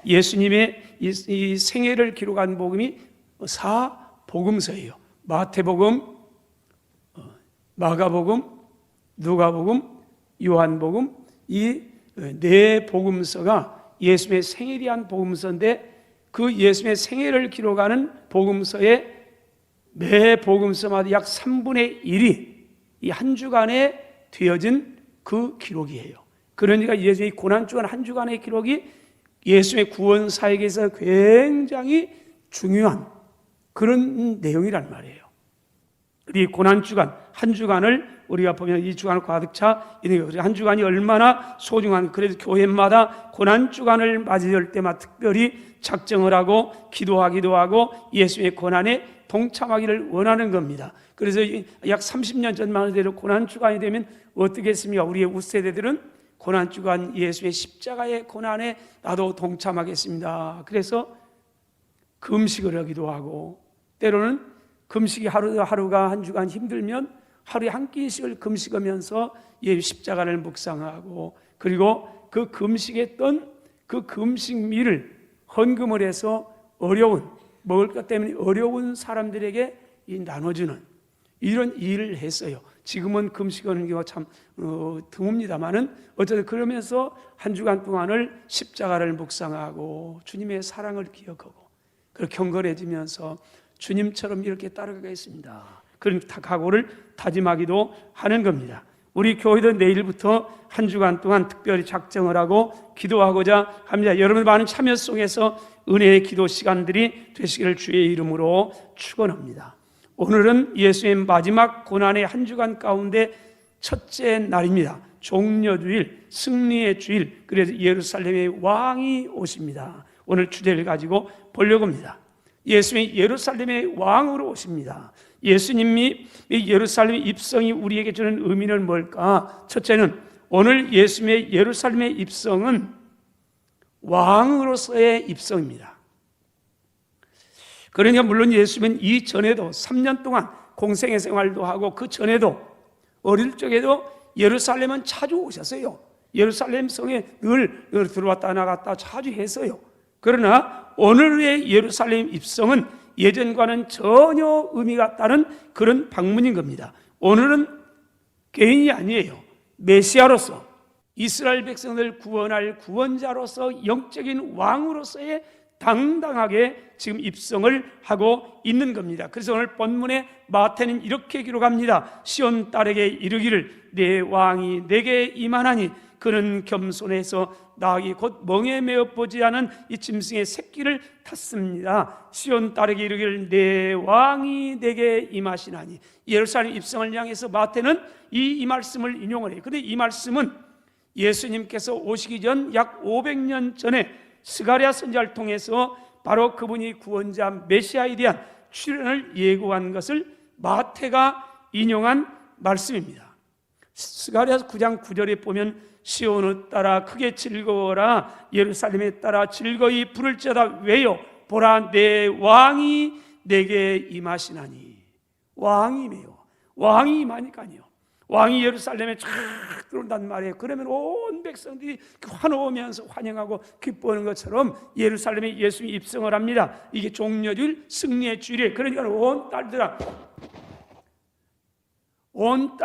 예수님의 이 생애를 기록한 복음이 4복음서예요. 마태복음, 마가복음, 누가복음, 요한복음, 이 4복음서가 예수님의 생애에 대한 복음서인데, 그 예수님의 생애를 기록하는 복음서의 매 복음서마다 약 3분의 1이 이 한 주간에 되어진 그 기록이에요. 그러니까 예수의 고난주간 한 주간의 기록이 예수의 구원 사역에서 굉장히 중요한 그런 내용이란 말이에요. 이 고난주간 한 주간을 우리가 보면 이 주간을 가득 차 한 주간이 얼마나 소중한, 그래서 교회마다 고난주간을 맞이할 때마다 특별히 작정을 하고 기도하기도 하고 예수의 고난에 동참하기를 원하는 겁니다. 그래서 약 30년 전만 해도 고난주간이 되면 어떻게 했습니까? 우리의 우세대들은 고난주간 예수의 십자가의 고난에 나도 동참하겠습니다. 그래서 금식을 하기도 하고, 때로는 금식이 하루가 한 주간 힘들면 하루에 한 끼씩을 금식하면서 예수 십자가를 묵상하고, 그리고 그 금식했던 그 금식미를 헌금을 해서 어려운, 먹을 것 때문에 어려운 사람들에게 나눠주는 이런 일을 했어요. 지금은 금식하는 경우가 참 드뭅니다만은 어쨌든 그러면서 한 주간 동안을 십자가를 묵상하고 주님의 사랑을 기억하고 그렇게 경건해지면서 주님처럼 이렇게 따라가겠습니다, 그런 각오를 다짐하기도 하는 겁니다. 우리 교회도 내일부터 한 주간 동안 특별히 작정을 하고 기도하고자 합니다. 여러분 많은 참여 속에서 은혜의 기도 시간들이 되시기를 주의 이름으로 축원합니다. 오늘은 예수의 마지막 고난의 한 주간 가운데 첫째 날입니다. 종려주일, 승리의 주일, 그래서 예루살렘의 왕이 오십니다. 오늘 주제를 가지고 보려고 합니다. 예수님이 예루살렘의 왕으로 오십니다. 예수님이 예루살렘 입성이 우리에게 주는 의미는 뭘까? 첫째는 오늘 예수님의 예루살렘의 입성은 왕으로서의 입성입니다. 그러니까 물론 예수님은 이전에도 3년 동안 공생의 생활도 하고 그 전에도 어릴 적에도 예루살렘은 자주 오셨어요. 예루살렘 성에 늘 들어왔다 나갔다 자주 했어요. 그러나 오늘의 예루살렘 입성은 예전과는 전혀 의미가 다른 그런 방문인 겁니다. 오늘은 개인이 아니에요. 메시아로서 이스라엘 백성을 구원할 구원자로서 영적인 왕으로서의 당당하게 지금 입성을 하고 있는 겁니다. 그래서 오늘 본문에 마태는 이렇게 기록합니다. 시온 딸에게 이르기를 내 왕이 내게 임하나니 그는 겸손해서 나귀 곧 멍에 매어 보지 않은 이 짐승의 새끼를 탔습니다. 시온 딸에게 이르기를 내 왕이 내게 임하시나니. 예루살렘 입성을 향해서 마태는 이 말씀을 인용을 해요. 그런데 이 말씀은 예수님께서 오시기 전 약 500년 전에 스가랴 선지자를 통해서 바로 그분이 구원자 메시아에 대한 출현을 예고한 것을 마태가 인용한 말씀입니다. 스가랴 9장 9절에 보면 시온을 따라 크게 즐거워라, 예루살렘에 따라 즐거이 부를지어다. 왜요? 보라 내 왕이 내게 임하시나니. 왕이매요. 왕이 임하니까요. 왕이 예루살렘에 쫙 들어온단 말이에요. 그러면 온 백성들이 환호하면서 환영하고 기뻐하는 것처럼 예루살렘에 예수님이 입성을 합니다. 이게 종려주일, 승리의 주일이에요. 그러니까 온 딸들아, 온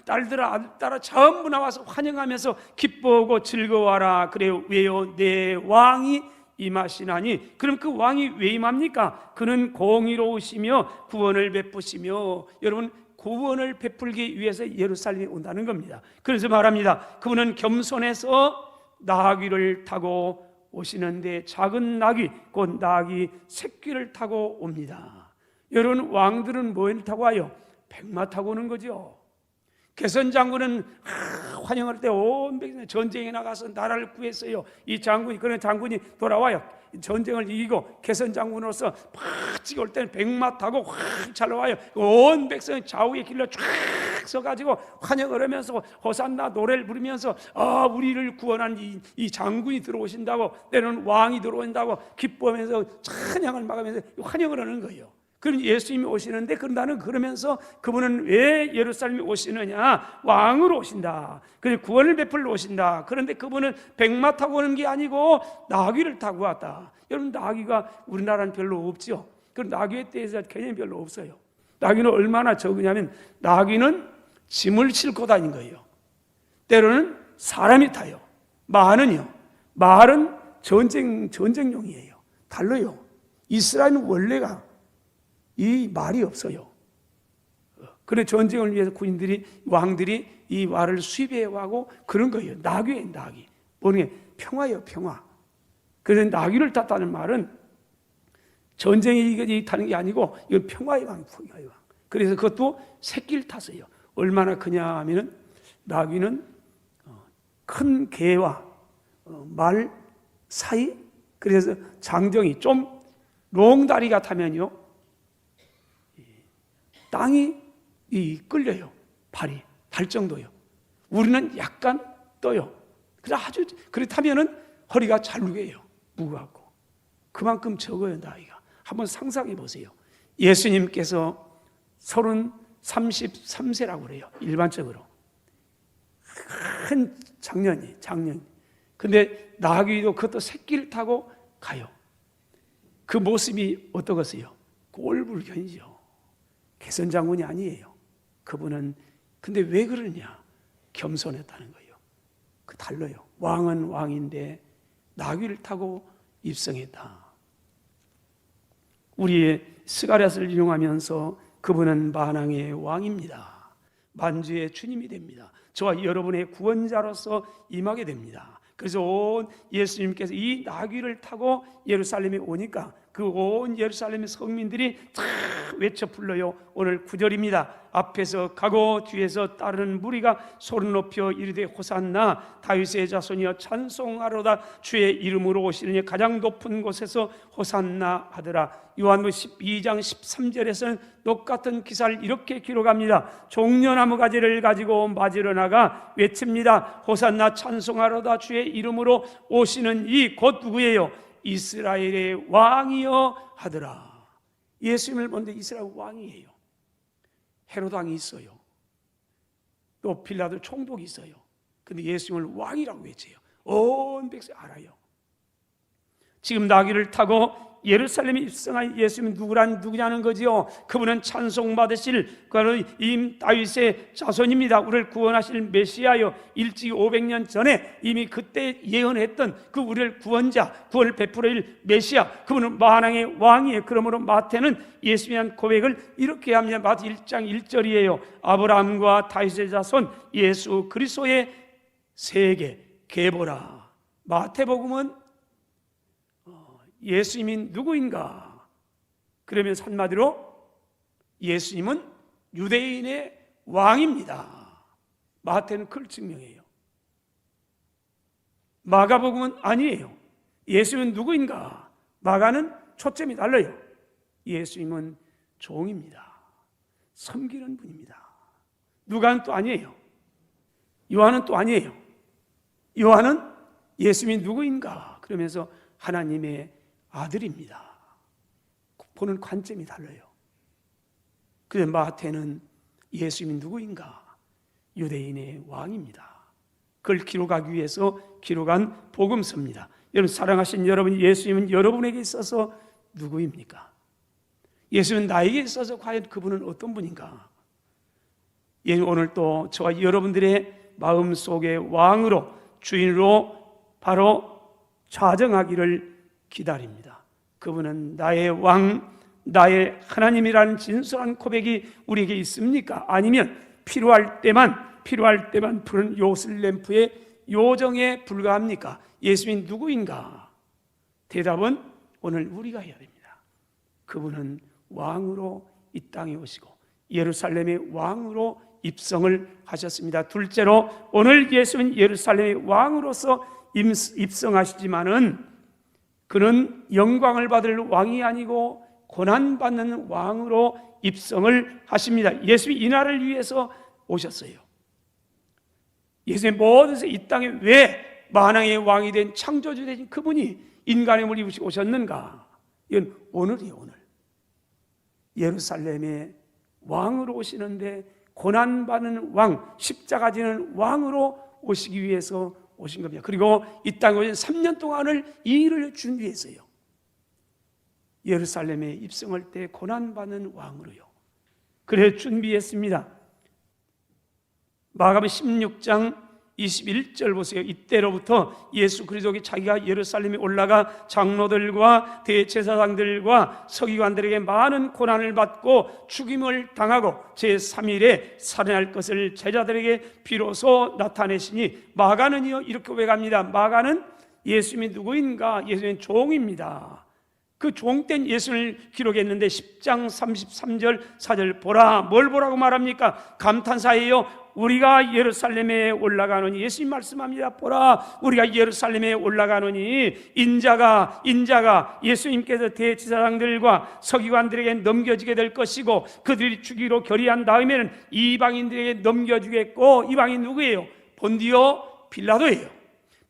딸들아, 아들딸아 전부 나와서 환영하면서 기뻐하고 즐거워하라. 그래요. 왜요? 내 왕이 임하시나니. 그럼 그 왕이 왜 임합니까? 그는 공의로우시며 구원을 베푸시며. 여러분, 구원을 베풀기 위해서 예루살렘에 온다는 겁니다. 그래서 말합니다. 그분은 겸손해서 나귀를 타고 오시는데 작은 나귀, 곧 나귀 새끼를 타고 옵니다. 여러분, 왕들은 뭘 타고 와요? 백마 타고 오는 거죠. 개선 장군은 환영할 때 온 백성 전쟁에 나가서 나라를 구했어요. 이 장군이, 그런 장군이 돌아와요. 전쟁을 이기고 개선 장군으로서 팍 찍어올 때는 백마 타고 확 잘 와요. 온 백성이 좌우의 길로 쫙 서가지고 환영을 하면서 호산나 노래를 부르면서 우리를 구원한 이 장군이 들어오신다고, 때로는 왕이 들어온다고 기뻐하면서 찬양을 막으면서 환영을 하는 거예요. 그럼 예수님이 오시는데 나는 그러면서 그분은 왜 예루살렘에 오시느냐? 왕으로 오신다. 그래서 구원을 베풀러 오신다. 그런데 그분은 백마 타고 오는 게 아니고 나귀를 타고 왔다. 여러분, 나귀가 우리나라는 별로 없죠. 그럼 나귀에 대해서 개념이 별로 없어요. 나귀는 얼마나 적으냐면 나귀는 짐을 싣고 다닌 거예요. 때로는 사람이 타요. 말은요. 말은 전쟁용이에요. 달라요. 이스라엘은 원래가 이 말이 없어요. 그래 전쟁을 위해서 군인들이 왕들이 이 말을 수입해 와고 그런 거예요. 나귀예요, 나귀. 뭐냐? 평화예요, 평화. 그래서 나귀를 탔다는 말은 전쟁이 타는 게 아니고 이건 평화의 왕, 평화의 왕. 그래서 그것도 새끼를 탔어요. 얼마나 크냐 하면은 나귀는 큰 개와 말 사이, 그래서 장정이 좀 롱다리가 타면요 땅이 끌려요. 발이 달 정도요. 우리는 약간 떠요. 그래서 아주 그렇다면은 허리가 잘르게요. 무겁고 그만큼 적어요, 나이가. 한번 상상해 보세요. 예수님께서 33세라고 그래요. 일반적으로 큰 장년. 근데 나귀도 그것도 새끼를 타고 가요. 그 모습이 어떠겠어요? 꼴불견이죠. 개선장군이 아니에요. 그분은 근데 왜 그러냐? 겸손했다는 거예요. 그 달라요. 왕은 왕인데 나귀를 타고 입성했다. 우리의 스가랴를 인용하면서 그분은 만왕의 왕입니다. 만주의 주님이 됩니다. 저와 여러분의 구원자로서 임하게 됩니다. 그래서 온 예수님께서 이 나귀를 타고 예루살렘에 오니까 그 온 예루살렘의 성민들이 다 외쳐 불러요. 오늘 9절입니다. 앞에서 가고 뒤에서 따르는 무리가 소리 높여 이르되 호산나 다윗의 자손이여 찬송하로다 주의 이름으로 오시느니 가장 높은 곳에서 호산나 하더라. 요한복음 12장 13절에서는 똑같은 기사를 이렇게 기록합니다. 종려나무 가지를 가지고 맞으러 나가 외칩니다. 호산나 찬송하로다 주의 이름으로 오시는 이 곧 누구예요? 이스라엘의 왕이여 하더라. 예수님을 보는데 이스라엘 왕이에요. 헤롯 왕이 있어요. 또 빌라도 총독이 있어요. 근데 예수님을 왕이라고 외쳐요. 온 백성 알아요. 지금 나귀를 타고 예루살렘에 입성한 예수님은 누구냐는 거지요. 그분은 찬송받으실 이 다윗의 자손입니다. 우리를 구원하실 메시아요. 일찍 500년 전에 이미 그때 예언했던 그 우리를 구원을 베풀어일 메시아, 그분은 만왕의 왕이에요. 그러므로 마태는 예수에 대한 고백을 이렇게 합니다. 마태 1장 1절이에요. 아브라함과 다윗의 자손 예수 그리스도의 세계 계보라. 마태복음은 예수님이 누구인가? 그러면 한마디로 예수님은 유대인의 왕입니다. 마태는 그걸 증명해요. 마가복음은 아니에요. 예수님은 누구인가? 마가는 초점이 달라요. 예수님은 종입니다. 섬기는 분입니다. 누가는 또 아니에요. 요한은 또 아니에요. 요한은 예수님이 누구인가? 그러면서 하나님의 아들입니다. 보는 관점이 달라요. 그래서 마태는 예수님이 누구인가? 유대인의 왕입니다. 그걸 기록하기 위해서 기록한 복음서입니다. 여러분 사랑하신 여러분, 예수님은 여러분에게 있어서 누구입니까? 예수님은 나에게 있어서 과연 그분은 어떤 분인가? 오늘 또 저와 여러분들의 마음속의 왕으로, 주인으로 바로 좌정하기를 기다립니다. 그분은 나의 왕, 나의 하나님이라는 진솔한 고백이 우리에게 있습니까? 아니면 필요할 때만 푸른 요슬램프의 요정에 불과합니까? 예수님이 누구인가? 대답은 오늘 우리가 해야 됩니다. 그분은 왕으로 이 땅에 오시고 예루살렘의 왕으로 입성을 하셨습니다. 둘째로 오늘 예수는 예루살렘의 왕으로서 입성하시지만은 그는 영광을 받을 왕이 아니고 고난받는 왕으로 입성을 하십니다. 예수님이 이 나라를 위해서 오셨어요. 예수님 모든 이 땅에 왜 만왕의 왕이 된 창조주 되신 그분이 인간의 몸을 입으시고 오셨는가? 이건 오늘이에요. 오늘. 예루살렘의 왕으로 오시는데 고난받는 왕, 십자가 지는 왕으로 오시기 위해서 오신 겁니다. 그리고 이 땅에 오신 3년 동안을 이 일을 준비했어요. 예루살렘에 입성할 때 고난받는 왕으로요. 그래 준비했습니다. 마가복음 16장 21절 보세요. 이때로부터 예수 그리스도가 자기가 예루살렘에 올라가 장로들과 대제사장들과 서기관들에게 많은 고난을 받고 죽임을 당하고 제3일에 살인할 것을 제자들에게 비로소 나타내시니, 마가는요 이렇게 고백합니다. 마가는 예수님이 누구인가? 예수님은 종입니다. 그 종된 예수를 기록했는데 10장 33절 4절 보라. 뭘 보라고 말합니까? 감탄사예요. 우리가 예루살렘에 올라가노니, 예수님 말씀합니다. 보라, 우리가 예루살렘에 올라가노니 인자가 예수님께서 대제사장들과 서기관들에게 넘겨지게 될 것이고 그들이 주기로 결의한 다음에는 이방인들에게 넘겨주겠고, 이방인 누구예요? 본디오 빌라도예요.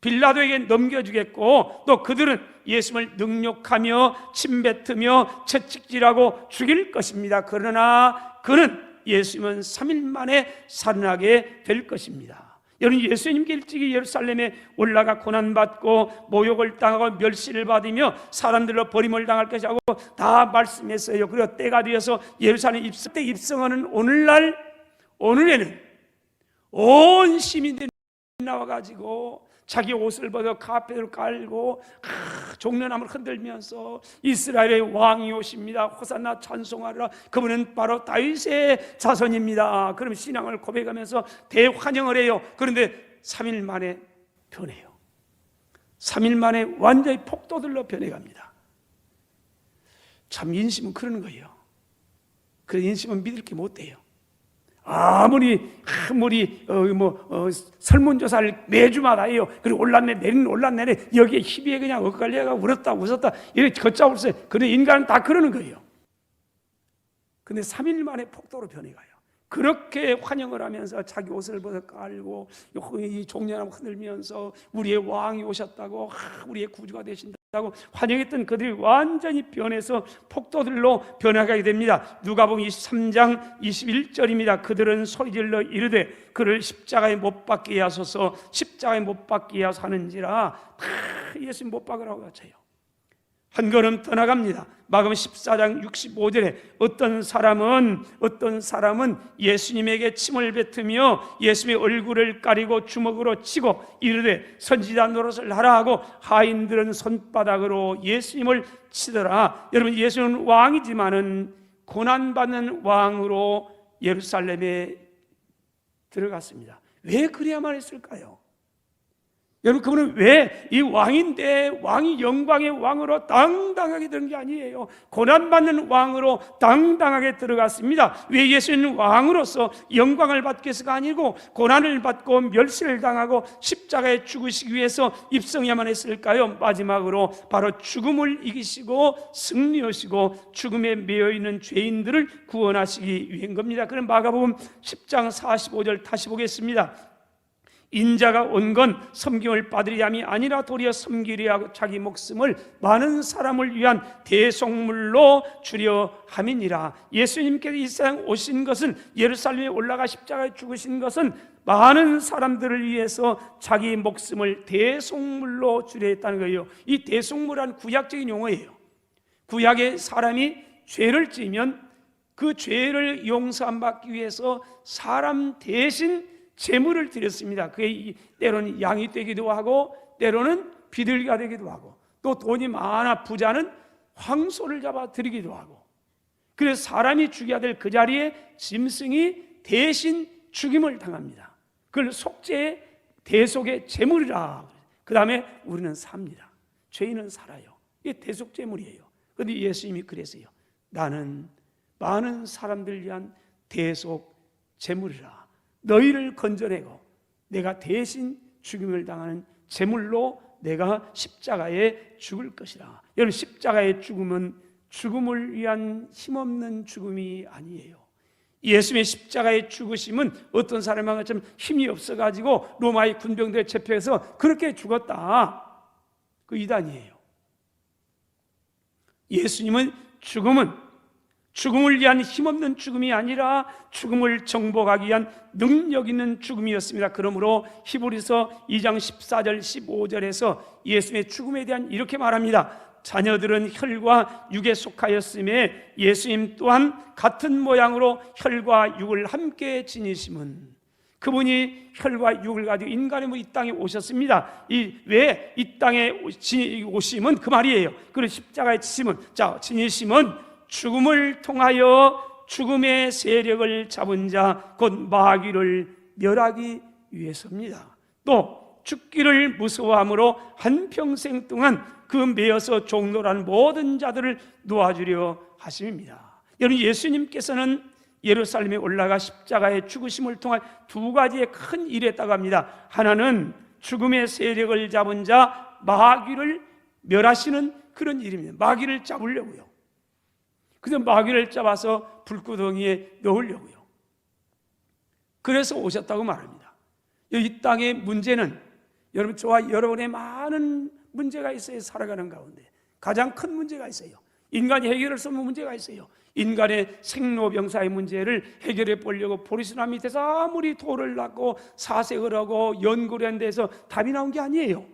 빌라도에게 넘겨주겠고, 또 그들은 예수님을 능욕하며 침뱉으며 채찍질하고 죽일 것입니다. 그러나 그는 예수님은 3일 만에 살아나게 될 것입니다. 여러분, 예수님께 일찍이 예루살렘에 올라가 고난받고 모욕을 당하고 멸시를 받으며 사람들로 버림을 당할 것이라고 다 말씀했어요. 그리고 때가 되어서 예루살렘 입성하는 오늘에는 온 시민들이 나와가지고 자기 옷을 벗어 카펫을 깔고 종려나무를 흔들면서 이스라엘의 왕이 오십니다. 호산나 찬송하라. 그분은 바로 다윗의 자손입니다. 그럼 신앙을 고백하면서 대환영을 해요. 그런데 3일 만에 변해요. 3일 만에 완전히 폭도들로 변해갑니다. 참 인심은 그러는 거예요. 그래서 인심은 믿을 게 못 돼요. 아무리 설문조사를 매주마다 해요. 그리고 올랐네 내리네 여기에 희비에 그냥 엇갈려가 울었다 웃었다 이렇게 걷잡을 수 있어요. 그런데 인간은 다 그러는 거예요. 근데 3일 만에 폭도로 변해가요. 그렇게 환영을 하면서 자기 옷을 벗어 깔고 이 종려나무 흔들면서 우리의 왕이 오셨다고, 우리의 구주가 되신다고 환영했던 그들이 완전히 변해서 폭도들로 변화하게 됩니다. 누가복음 23장 21절입니다. 그들은 소리질러 이르되 그를 십자가에 못 박게 하소서, 십자가에 못 박게 하소서 하는지라. 다 예수님 못 박으라고 하세요. 한 걸음 떠나갑니다. 마가복음 14장 65절에 어떤 사람은 예수님에게 침을 뱉으며 예수님의 얼굴을 가리고 주먹으로 치고 이르되 선지자 노릇을 하라 하고 하인들은 손바닥으로 예수님을 치더라. 여러분, 예수는 왕이지만은 고난받는 왕으로 예루살렘에 들어갔습니다. 왜 그래야만 했을까요? 여러분, 그분은 왜 이 왕인데 왕이 영광의 왕으로 당당하게 들은 게 아니에요. 고난받는 왕으로 당당하게 들어갔습니다. 왜 예수님은 왕으로서 영광을 받기 위해서가 아니고 고난을 받고 멸시를 당하고 십자가에 죽으시기 위해서 입성해야만 했을까요? 마지막으로 바로 죽음을 이기시고 승리하시고 죽음에 매여있는 죄인들을 구원하시기 위한 겁니다. 그럼 마가복음 10장 45절 다시 보겠습니다. 인자가 온 건 섬김을 받으려 함이 아니라 도리어 섬기려 하고 자기 목숨을 많은 사람을 위한 대속물로 주려 함이니라. 예수님께서 이 세상 오신 것은, 예루살렘에 올라가 십자가에 죽으신 것은 많은 사람들을 위해서 자기 목숨을 대속물로 주려 했다는 거예요. 이 대속물은 구약적인 용어예요. 구약의 사람이 죄를 지으면 그 죄를 용서안 받기 위해서 사람 대신 제물을 드렸습니다. 그게 때로는 양이 되기도 하고 때로는 비둘기가 되기도 하고, 또 돈이 많아 부자는 황소를 잡아 드리기도 하고, 그래서 사람이 죽여야 될 그 자리에 짐승이 대신 죽임을 당합니다. 그걸 속죄의 대속의 제물이라. 그 다음에 우리는 삽니다. 죄인은 살아요. 이게 대속제물이에요. 그런데 예수님이 그랬어요. 나는 많은 사람들 위한 대속제물이라. 너희를 건져내고 내가 대신 죽임을 당하는 제물로 내가 십자가에 죽을 것이라. 여러분, 십자가의 죽음은 죽음을 위한 힘없는 죽음이 아니에요. 예수님의 십자가의 죽으심은 어떤 사람한 것처럼 힘이 없어가지고 로마의 군병들에 잡혀서 그렇게 죽었다, 그 이단이에요. 예수님은 죽음은 죽음을 위한 힘없는 죽음이 아니라 죽음을 정복하기 위한 능력 있는 죽음이었습니다. 그러므로 히브리서 2장 14절 15절에서 예수님의 죽음에 대한 이렇게 말합니다. 자녀들은 혈과 육에 속하였음에 예수님 또한 같은 모양으로 혈과 육을 함께 지니심은, 그분이 혈과 육을 가지고 인간의 이 땅에 오셨습니다. 왜 이 땅에 오심은 그 말이에요. 그리고 십자가에 지니심은 죽음을 통하여 죽음의 세력을 잡은 자 곧 마귀를 멸하기 위해서입니다. 또 죽기를 무서워함으로 한평생 동안 그 매여서 종노란 모든 자들을 놓아주려 하심입니다. 여러분, 예수님께서는 예루살렘에 올라가 십자가의 죽으심을 통한 두 가지의 큰 일을 했다고 합니다. 하나는 죽음의 세력을 잡은 자 마귀를 멸하시는 그런 일입니다. 마귀를 잡으려고요. 그래서 마귀를 잡아서 불구덩이에 넣으려고요. 그래서 오셨다고 말합니다. 이 땅의 문제는 여러분, 저와 여러분의 많은 문제가 있어요. 살아가는 가운데 가장 큰 문제가 있어요. 인간이 해결할 수 없는 문제가 있어요. 인간의 생로병사의 문제를 해결해 보려고 보리스나 밑에서 아무리 돌을 닦고 사색을 하고 연구를 한 데서 답이 나온 게 아니에요.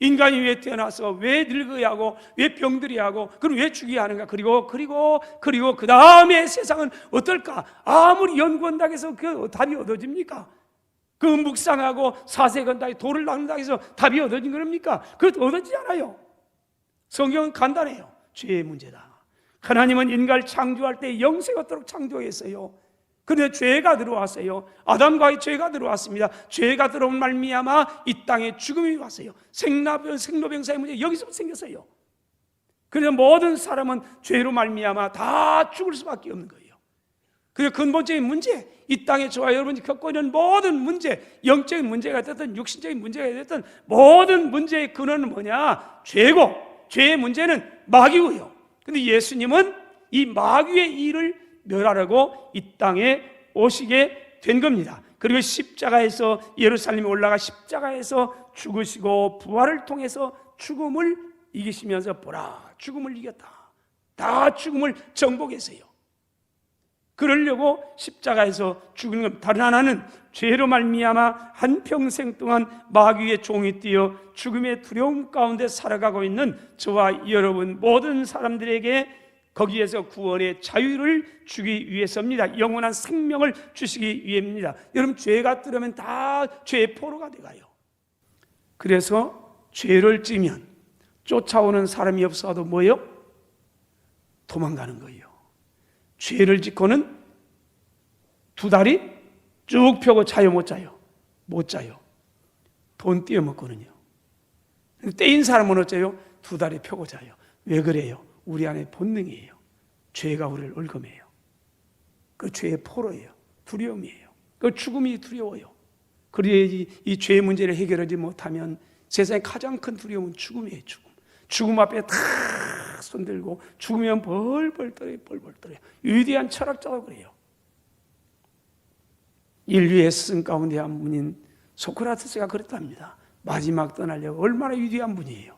인간이 왜 태어나서 왜 늙어야 하고 왜 병들이 하고 그럼 왜 죽여야 하는가? 그리고 그 다음에 세상은 어떨까? 아무리 연구한다고 해서 그 답이 얻어집니까? 그 묵상하고 사색한다고 돌을 닦는다고 해서 답이 얻어진 겁니까? 그것도 얻어지지 않아요. 성경은 간단해요. 죄의 문제다. 하나님은 인간을 창조할 때 영생하도록 창조했어요. 그런데 죄가 들어왔어요. 아담과 죄가 들어왔습니다. 죄가 들어온 말미암아 이 땅에 죽음이 왔어요. 생로병사의 문제 여기서 생겼어요. 그래서 모든 사람은 죄로 말미암아 다 죽을 수밖에 없는 거예요. 그래서 근본적인 문제, 이 땅에 저와 여러분이 겪고 있는 모든 문제, 영적인 문제가 됐든 육신적인 문제가 됐든 모든 문제의 근원은 뭐냐? 죄고, 죄의 문제는 마귀고요. 근데 예수님은 이 마귀의 일을 멸하려고 이 땅에 오시게 된 겁니다. 그리고 십자가에서 예루살렘에 올라가 십자가에서 죽으시고 부활을 통해서 죽음을 이기시면서 보라, 죽음을 이겼다. 다 죽음을 정복했어요. 그러려고 십자가에서 죽는 것. 다른 하나는 죄로 말미암아 한평생 동안 마귀의 종이 되어 죽음의 두려움 가운데 살아가고 있는 저와 여러분 모든 사람들에게 거기에서 구원의 자유를 주기 위해서입니다. 영원한 생명을 주시기 위해입니다. 여러분, 죄가 들어오면 다 죄의 포로가 돼가요. 그래서 죄를 지면 쫓아오는 사람이 없어도 뭐예요? 도망가는 거예요. 죄를 짓고는 두 다리 쭉 펴고 자요, 못 자요? 못 자요. 돈 떼어먹거든요. 떼인 사람은 어째요? 두 다리 펴고 자요. 왜 그래요? 우리 안에 본능이에요. 죄가 우리를 얽어매요. 그 죄의 포로예요. 두려움이에요. 그 죽음이 두려워요. 그래야지 이 죄의 문제를 해결하지 못하면 세상의 가장 큰 두려움은 죽음이에요. 죽음 앞에 다 손들고 죽으면 벌벌 떨어요. 벌벌 떨어요. 위대한 철학자도 그래요. 인류의 스승 가운데 한 분인 소크라테스가 그랬답니다. 마지막 떠나려고. 얼마나 위대한 분이에요.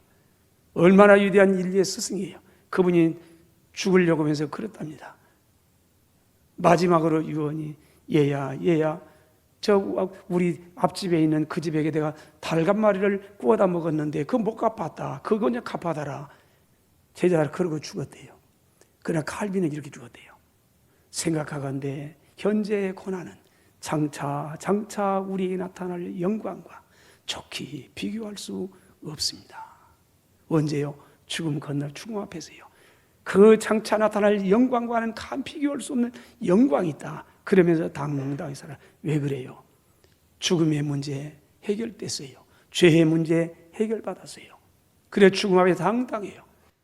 얼마나 위대한 인류의 스승이에요. 그분이 죽으려고 하면서 그랬답니다. 마지막으로 유언이, 얘야 저 우리 앞집에 있는 그 집에게 내가 닭 한 마리를 구워다 먹었는데 그거 못 갚았다. 그거 그냥 갚아달라. 제자를 그러고 죽었대요. 그러나 칼빈은 이렇게 죽었대요. 생각하건대 현재의 고난은 장차 우리에게 나타날 영광과 좋게 비교할 수 없습니다. 언제요? 죽음 건널 죽음 앞에서요. 그 장차 나타날 영광과는 간 비교할 수 없는 영광이 있다. 그러면서 당당히 살아. 왜 그래요? 죽음의 문제 해결됐어요. 죄의 문제 해결받았어요. 그래 죽음 앞에 당당해요.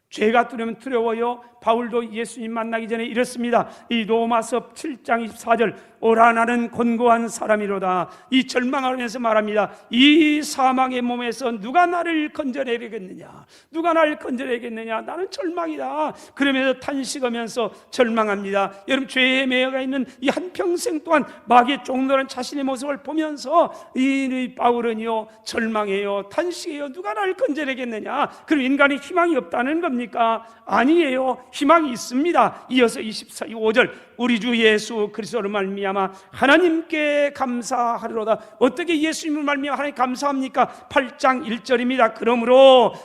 죄가 두려워요. 바울도 예수님 만나기 전에 이랬습니다. 이 로마서 7장 24절, 오라 나는 곤고한 사람이로다. 이 절망하면서 말합니다. 이 사망의 몸에서 누가 나를 건져내겠느냐? 누가 나를 건져내겠느냐? 나는 절망이다. 그러면서 탄식하면서 절망합니다. 여러분, 죄에 매여가 있는 이 한평생 동안 마귀의 종노란 자신의 모습을 보면서 이 바울은요 절망해요. 탄식해요. 누가 나를 건져내겠느냐? 그럼 인간이 희망이 없다는 겁니다. 없습니까? 아니에요. 희망이 있습니다. 이어서 24절 우리 주 예수 그리스도로 말미암아 하나님께 감사하리로다. 어떻게 예수님을 말미암아 하나님 감사합니까? 8장 1절입니다.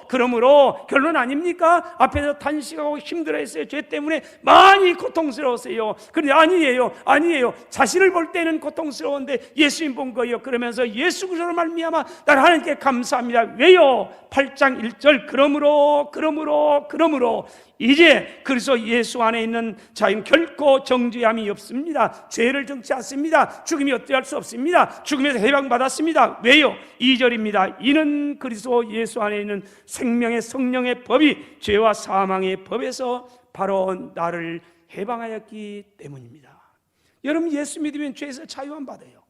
그러므로 결론 아닙니까? 앞에서 탄식하고 힘들어했어요. 죄 때문에 많이 고통스러웠어요. 그런데 아니에요. 자신을 볼 때는 고통스러운데 예수님 본 거예요. 그러면서 예수 그리스도로 말미암아 나는 하나님께 감사합니다. 왜요? 8장 1절 그러므로 이제 그리스도 예수 안에 있는 자인 결코 정죄함이 없습니다. 죄를 정치 않습니다. 죽음이 어찌할 수 없습니다. 죽음에서 해방받았습니다. 왜요? 2절입니다. 이는 그리스도 예수 안에 있는 생명의 성령의 법이 죄와 사망의 법에서 바로 나를 해방하였기 때문입니다. 여러분, 예수 믿으면 죄에서 자유함 받아요.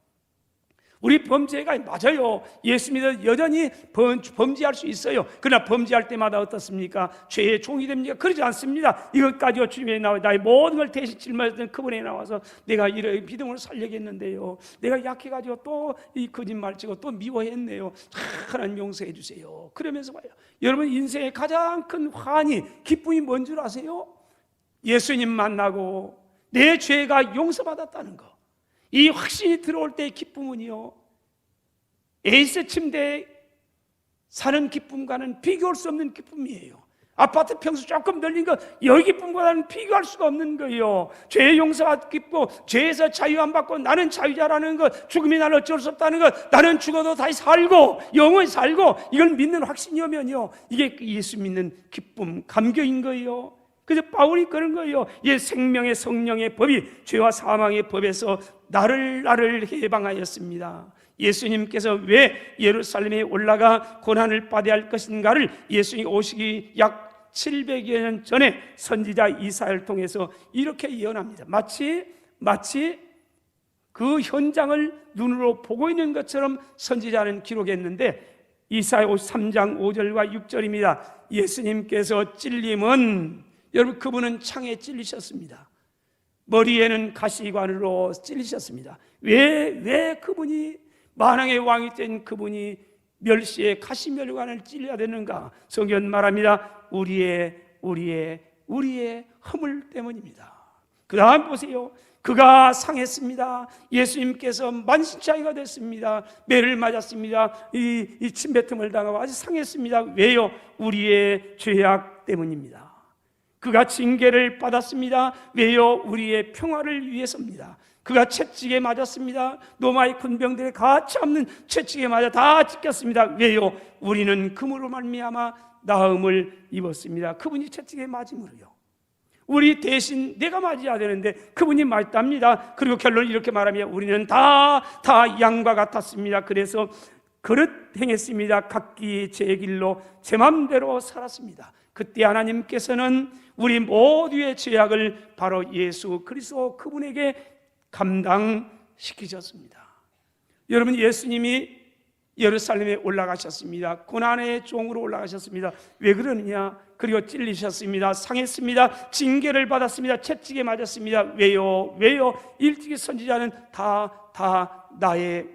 우리 범죄가 맞아요. 예수 믿어 여전히 범죄할 수 있어요. 그러나 범죄할 때마다 어떻습니까? 죄의 종이 됩니까? 그러지 않습니다. 이것까지요 주님의 나와 나의 모든 걸 대신 짊어졌던 그분에 나와서 내가 이런 믿음을 살려겠는데요, 내가 약해가지고 또 이 거짓말치고 또 미워했네요. 하나님 용서해 주세요. 그러면서 봐요. 여러분, 인생의 가장 큰 환희, 기쁨이 뭔 줄 아세요? 예수님 만나고 내 죄가 용서받았다는 거. 이 확신이 들어올 때의 기쁨은요, 에이스 침대에 사는 기쁨과는 비교할 수 없는 기쁨이에요. 아파트 평수 조금 늘린 거, 여기 기쁨과는 비교할 수가 없는 거예요. 죄의 용서가 기쁘고 죄에서 자유 안 받고 나는 자유자라는 것, 죽음이 나는 어쩔 수 없다는 것, 나는 죽어도 다시 살고 영원히 살고, 이걸 믿는 확신이면요, 이게 예수 믿는 기쁨, 감격인 거예요. 그래서 바울이 그런 거예요. 이 생명의 성령의 법이 죄와 사망의 법에서 나를 해방하였습니다. 예수님께서 왜 예루살렘에 올라가 고난을 받아야 할 것인가를 예수님 오시기 약 700여 년 전에 선지자 이사야를 통해서 이렇게 예언합니다. 마치 그 현장을 눈으로 보고 있는 것처럼 선지자는 기록했는데, 이사야 53장 5절과 6절입니다. 예수님께서 찔림은, 여러분, 그분은 창에 찔리셨습니다. 머리에는 가시관으로 찔리셨습니다. 왜 그분이, 만왕의 왕이 된 그분이 멸시에 가시멸관을 찔려야 되는가? 성경 말합니다. 우리의 허물 때문입니다. 그 다음 보세요. 그가 상했습니다. 예수님께서 만신창이가 됐습니다. 매를 맞았습니다. 이 침뱉음을 당하고 아주 상했습니다. 왜요? 우리의 죄악 때문입니다. 그가 징계를 받았습니다. 왜요? 우리의 평화를 위해서입니다. 그가 채찍에 맞았습니다. 로마의 군병들의 가치 없는 채찍에 맞아 다 찢겼습니다. 왜요? 우리는 그물로 말미암아 나음을 입었습니다. 그분이 채찍에 맞음으로요. 우리 대신 내가 맞아야 되는데 그분이 맞답니다. 그리고 결론을 이렇게 말하면 우리는 다 양과 같았습니다. 그래서 그릇 행했습니다. 각기 제 길로 제 마음대로 살았습니다. 그때 하나님께서는 우리 모두의 죄악을 바로 예수 그리스도 그분에게 감당시키셨습니다. 여러분, 예수님이 예루살렘에 올라가셨습니다. 고난의 종으로 올라가셨습니다. 왜 그러느냐? 그리고 찔리셨습니다. 상했습니다. 징계를 받았습니다. 채찍에 맞았습니다. 왜요? 일찍이 선지자는 다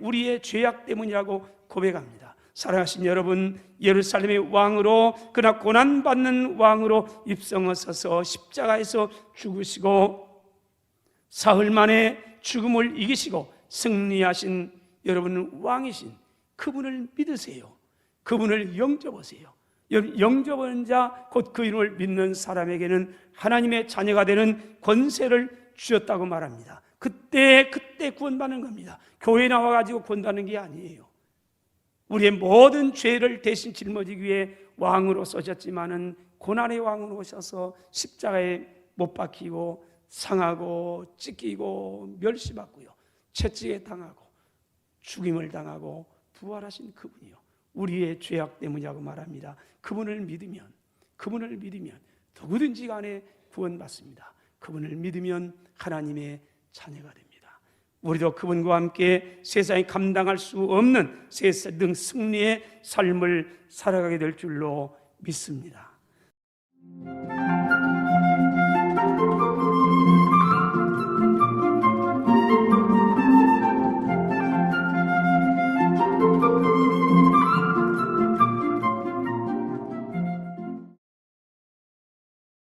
우리의 죄악 때문이라고 고백합니다. 사랑하신 여러분, 예루살렘의 왕으로, 그러나 고난받는 왕으로 입성하셔서 십자가에서 죽으시고 사흘 만에 죽음을 이기시고 승리하신 여러분은 왕이신 그분을 믿으세요. 그분을 영접하세요. 영접하는 자, 곧 그 이름을 믿는 사람에게는 하나님의 자녀가 되는 권세를 주셨다고 말합니다. 그때 구원받는 겁니다. 교회에 나와가지고 구원받는 게 아니에요. 우리의 모든 죄를 대신 짊어지기 위해 왕으로 서셨지만은 고난의 왕으로 오셔서 십자가에 못 박히고 상하고 찢기고 멸시받고요, 채찍에 당하고 죽임을 당하고 부활하신 그분이요, 우리의 죄악 때문이라고 말합니다. 그분을 믿으면 누구든지 간에 구원받습니다. 그분을 믿으면 하나님의 자녀가 됩니다. 우리도 그분과 함께 세상이 감당할 수 없는 세상 승리의 삶을 살아가게 될 줄로 믿습니다.